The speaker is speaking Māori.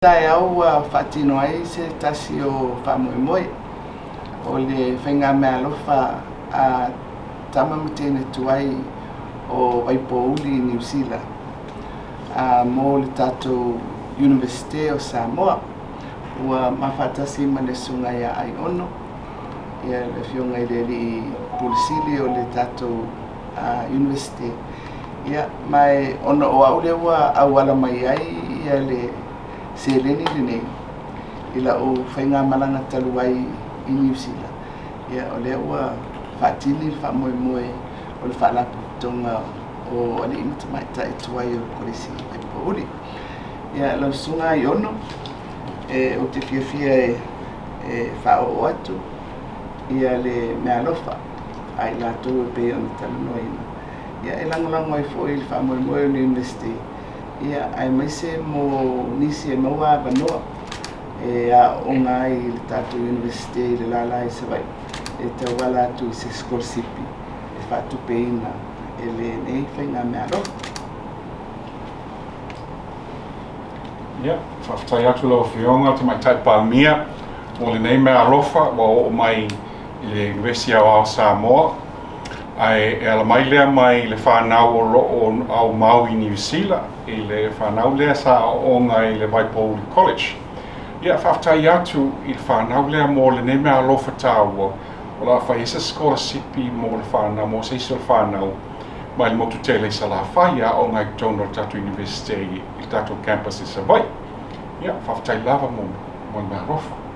Tauaao whaatino ai se tasi o whamoemoe o le whainga mea alofa a TAMA mutene TUAI o Vaipouli i New Zealand mo le tatou Iunivesite o Samoa ua mawhatasi ma le sunga ia Aiono ia le fionga i le li Pule Sili o le tatou Iunivesite ia mai ono o au le ua awala mai ai ia le seleni nei ila o whainga malanga talu ai i New Zealand ia o le ua whaatini whamoemoe o le whaalapu tonga o Alii i Tamaitai TUAI o le Kolisi Vaipouli ia lau sunga Aiono o te fiafia e whao atu ia le mea alofa ai lātou e pe ona talanoina ia e langolango ai fo i le whamoemoe o le Iunivesite ia ai mai se mo nisi e maua vanoa a onga i le tatou Iunivesite i le lala i se vai e tauala atu i se sikolasipi e faatupe ina e le nei whainga mea alofa. Ia, whaftai atu lau whionga Tamaitai Palemia o le nei mea alofa wa o mai i le Iunivesite Aoao Samoa ai e ala mai lea mai le fanau o loo au mau i New Zealand i le fanau lea sa onga i le Vaipouli College. Ia whaftai atu i le fanau lea mo le nei mea alofa tāua o la whaisa sikolasipi mo le fanau mo se iso le fanau mai le motu tele i sa la whaia o ngai tono le tatou Universite i le tatou campus i sa vai. Ia whaftai lava mo mea alofa.